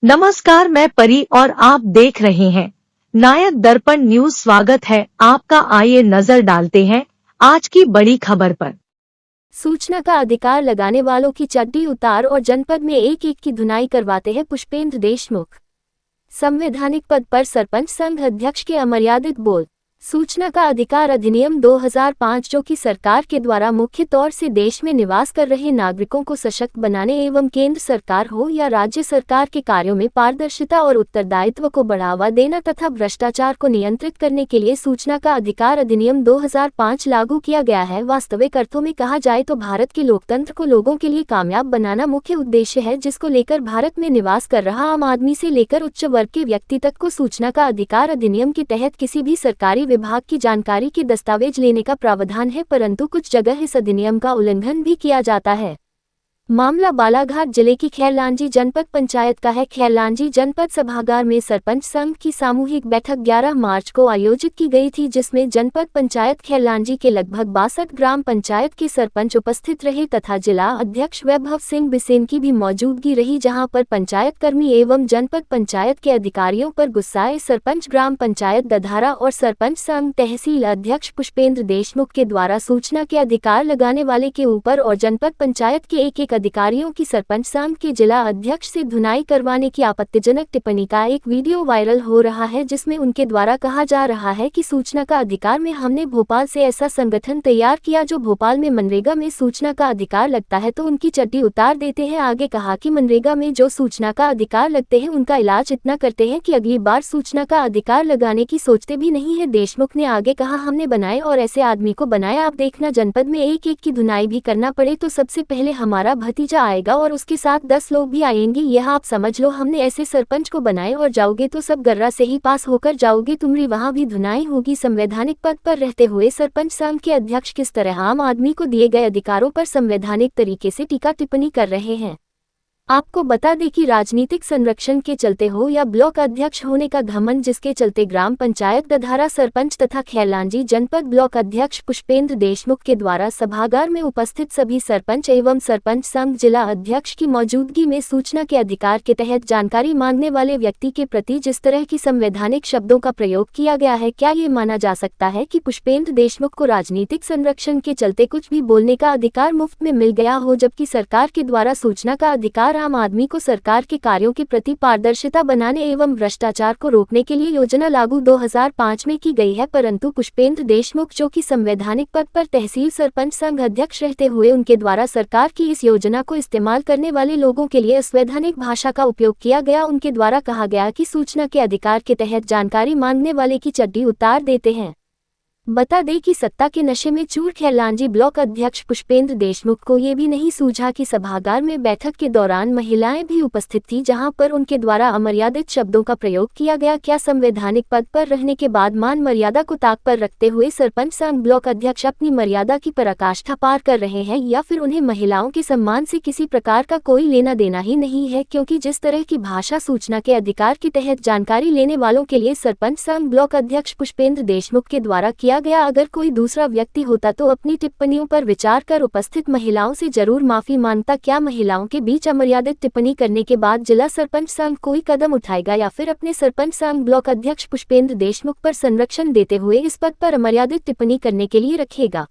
नमस्कार, मैं परी और आप देख रहे हैं नायक दर्पण न्यूज। स्वागत है आपका। आइए नजर डालते हैं आज की बड़ी खबर पर। सूचना का अधिकार लगाने वालों की चड्डी उतार और जनपद में एक एक की धुनाई करवाते हैं पुष्पेंद्र देशमुख। संवैधानिक पद पर सरपंच संघ अध्यक्ष के अमर्यादित बोल। सूचना का अधिकार अधिनियम 2005 जो कि सरकार के द्वारा मुख्य तौर से देश में निवास कर रहे नागरिकों को सशक्त बनाने एवं केंद्र सरकार हो या राज्य सरकार के कार्यों में पारदर्शिता और उत्तरदायित्व को बढ़ावा देना तथा भ्रष्टाचार को नियंत्रित करने के लिए सूचना का अधिकार अधिनियम 2005 लागू किया गया है। वास्तविक अर्थों में कहा जाए तो भारत के लोकतंत्र को लोगों के लिए कामयाब बनाना मुख्य उद्देश्य है, जिसको लेकर भारत में निवास कर रहा आम आदमी से लेकर उच्च वर्ग के व्यक्ति तक को सूचना का अधिकार अधिनियम के तहत किसी भी सरकारी विभाग की जानकारी के दस्तावेज लेने का प्रावधान है, परंतु कुछ जगह इस अधिनियम का उल्लंघन भी किया जाता है। मामला बालाघाट जिले की खैरलांजी जनपद पंचायत का है। खैरलांजी जनपद सभागार में सरपंच संघ की सामूहिक बैठक 11 मार्च को आयोजित की गई थी, जिसमें जनपद पंचायत खैरलांजी के लगभग 62 ग्राम पंचायत के सरपंच उपस्थित रहे तथा जिला अध्यक्ष वैभव सिंह बिसेन की भी मौजूदगी रही, जहां पर पंचायत कर्मी एवं जनपद पंचायत के अधिकारियों पर गुस्साए सरपंच ग्राम पंचायत दधारा और सरपंच संघ तहसील अध्यक्ष पुष्पेंद्र देशमुख के द्वारा सूचना के अधिकार लगाने वाले के ऊपर और जनपद पंचायत के एक अधिकारियों की सरपंच संघ के जिला अध्यक्ष से धुनाई करवाने की आपत्तिजनक टिप्पणी का एक वीडियो वायरल हो रहा है, जिसमें उनके द्वारा कहा जा रहा है कि सूचना का अधिकार में हमने भोपाल से ऐसा संगठन तैयार किया जो भोपाल में मनरेगा में सूचना का अधिकार लगता है तो उनकी चड्डी उतार देते हैं। आगे कहा कि मनरेगा में जो सूचना का अधिकार लगते हैं उनका इलाज इतना करते हैं कि अगली बार सूचना का अधिकार लगाने की सोचते भी नहीं है। देशमुख ने आगे कहा, हमने बनाए और ऐसे आदमी को बनाया। आप देखना जनपद में एक एक की धुनाई भी करना पड़े तो सबसे पहले हमारा भतीजा आएगा और उसके साथ 10 लोग भी आएंगे। यह आप समझ लो, हमने ऐसे सरपंच को बनाए और जाओगे तो सब गर्रा से ही पास होकर जाओगे, तुम्हारी वहां भी धुनाई होगी। संवैधानिक पद पर रहते हुए सरपंच संघ के अध्यक्ष किस तरह आम आदमी को दिए गए अधिकारों पर संवैधानिक तरीके से टीका टिप्पणी कर रहे हैं। आपको बता दें कि राजनीतिक संरक्षण के चलते हो या ब्लॉक अध्यक्ष होने का घमंड, जिसके चलते ग्राम पंचायत दधारा सरपंच तथा खैरलांजी जनपद ब्लॉक अध्यक्ष पुष्पेंद्र देशमुख के द्वारा सभागार में उपस्थित सभी सरपंच एवं सरपंच संघ जिला अध्यक्ष की मौजूदगी में सूचना के अधिकार के तहत जानकारी मांगने वाले व्यक्ति के प्रति जिस तरह की संवैधानिक शब्दों का प्रयोग किया गया है, क्या ये माना जा सकता है कि पुष्पेंद्र देशमुख को राजनीतिक संरक्षण के चलते कुछ भी बोलने का अधिकार मुफ्त में मिल गया हो, जबकि सरकार के द्वारा सूचना का अधिकार आम आदमी को सरकार के कार्यों के प्रति पारदर्शिता बनाने एवं भ्रष्टाचार को रोकने के लिए योजना लागू 2005 में की गई है। परंतु पुष्पेंद्र देशमुख जो कि संवैधानिक पद पर तहसील सरपंच संघ अध्यक्ष रहते हुए उनके द्वारा सरकार की इस योजना को इस्तेमाल करने वाले लोगों के लिए असंवैधानिक भाषा का उपयोग किया गया। उनके द्वारा कहा गया कि सूचना के अधिकार के तहत जानकारी मांगने वाले की चड्डी उतार देते हैं। बता दें कि सत्ता के नशे में चूर खैरलांजी ब्लॉक अध्यक्ष पुष्पेंद्र देशमुख को ये भी नहीं सूझा कि सभागार में बैठक के दौरान महिलाएं भी उपस्थित थी, जहां पर उनके द्वारा अमर्यादित शब्दों का प्रयोग किया गया। क्या संवैधानिक पद पर रहने के बाद मान मर्यादा को ताक पर रखते हुए सरपंच संघ ब्लॉक अध्यक्ष अपनी मर्यादा की पराकाष्ठा पार कर रहे हैं, या फिर उन्हें महिलाओं के सम्मान से किसी प्रकार का कोई लेना देना ही नहीं है? क्योंकि जिस तरह की भाषा सूचना के अधिकार के तहत जानकारी लेने वालों के लिए सरपंच संघ ब्लॉक अध्यक्ष पुष्पेंद्र देशमुख के द्वारा किया गया, अगर कोई दूसरा व्यक्ति होता तो अपनी टिप्पणियों पर विचार कर उपस्थित महिलाओं से जरूर माफी मांगता। क्या महिलाओं के बीच अमर्यादित टिप्पणी करने के बाद जिला सरपंच संघ कोई कदम उठाएगा या फिर अपने सरपंच संघ ब्लॉक अध्यक्ष पुष्पेंद्र देशमुख पर संरक्षण देते हुए इस पद पर अमर्यादित टिप्पणी करने के लिए रखेगा?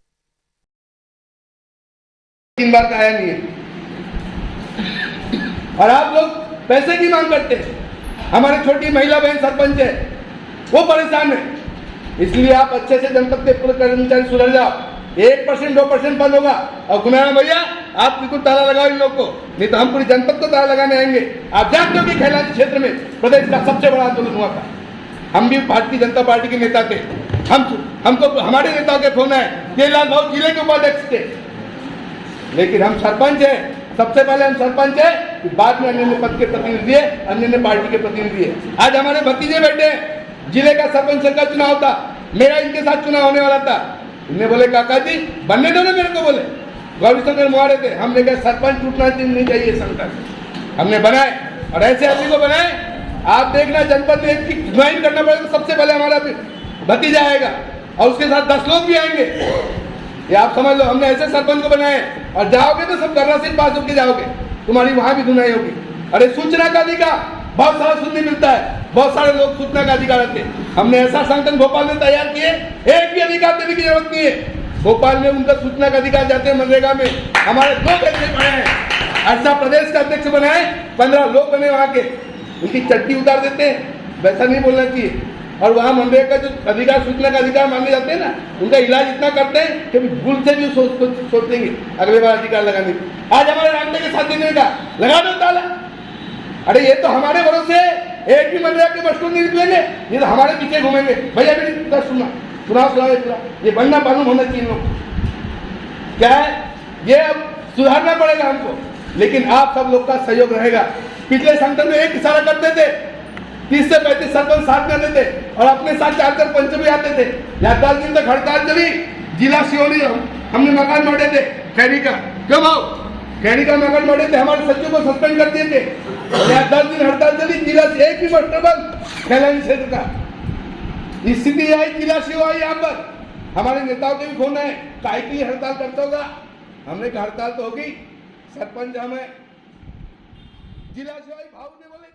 3 बार का आया नहीं है और आप लोग पैसे की मांग करते हैं। हमारी छोटी महिला बहन सरपंच है, वो परेशान है, इसलिए आप अच्छे से जनपद के पूरे कर्मचारी सुधर जाओ। 1% 2% बंद होगा और गुनाह भैया आप बिल्कुल ताला लगाओ इन लोग को, नहीं तो हम पूरी जनपद को ताला लगाने आएंगे। आप जानते हो कि खैरलांजी क्षेत्र में प्रदेश का सबसे बड़ा आंदोलन हुआ था। हम भी भारतीय जनता पार्टी के नेता थे, हमको हमारे नेताओं के फोन आए, तेजलाल भाऊ जिले के उपाध्यक्ष थे, लेकिन हम सरपंच है। सबसे पहले हम सरपंच है, बाद में अन्य पद के प्रतिनिधि है, अन्य पार्टी के प्रतिनिधि है। आज हमारे भतीजे बैठे हैं, जिले का सरपंच का चुनाव था, मेरा इनके साथ चुनाव होने वाला था। इन्हें बोले काका जी बनने दो ना, मेरे को बोले गौरी शंकर मुहारे थे। हमने कहा सरपंच टूटना नहीं चाहिए संकट, हमने बनाए और ऐसे आदमी को बनाए। आप देखना जनपद में एक ज्वाइन करना पड़ेगा तो सबसे पहले हमारा भतीजा आएगा और उसके साथ 10 लोग भी आएंगे। ये आप समझ लो, हमने ऐसे सरपंच को बनाए और जाओगे तो सब गर्रा से पास होकर जाओगे, तुम्हारी वहां भी धुनाई होगी। अरे सूचना का अधिकार बहुत सारा सुनने मिलता है, बहुत सारे लोग सूचना का अधिकार रखते हैं। हमने ऐसा संगठन भोपाल में तैयार किए, एक भी अधिकार देने की जरूरत नहीं है। भोपाल में उनका सूचना का अधिकार जाते हैं मनरेगा में। हमारे 2 अध्यक्ष बने हैं, ऐसा प्रदेश का अध्यक्ष बनाए, 15 लोग बने वहाँ के, उनकी चट्टी उतार देते हैं। वैसा नहीं बोलना चाहिए। और वहाँ मनरेगा का जो अधिकार, सूचना का अधिकार मांगे जाते हैं ना, उनका इलाज इतना करते हैं कि भूल से भी सोचेंगे अगले बार अधिकार लगाने की। आज हमारे रामदेव के साथ देने का लगा दो ताला। अरे ये तो हमारे भरोसे एक भी मनरेगा के मजदूर नहीं निकलेंगे, ये तो हमारे पीछे घूमेंगे। भैया मेरी सुना ये बनना मालूम होना चाहिए लोग क्या है, ये अब सुधारना पड़ेगा हमको। लेकिन आप सब लोग का सहयोग रहेगा। पिछले संगठन में एक इशारा करते थे, 30 से 35 सरपंच साथ में आते थे और अपने साथ 4 पंच भी आते थे। 10 दिन तक हड़ताल चली, जिला सिवनी हमने मकान बांटे थे खैरी का। क्यों भाव खैरी का मकान बांटे थे, हमारे सचिव को सस्पेंड कर दिए थे। 10 दिन हड़ताल चली, जिला से एक भी मास्टर बंद फैलानी क्षेत्र का। स्थिति आई, जिला सीओ आई यहाँ पर, हमारे नेताओं के भी फोन है, काहे के लिए हड़ताल करता होगा। हमने कहा हड़ताल तो होगी, सरपंच हमें जिला सीओ आई भाव ने बोले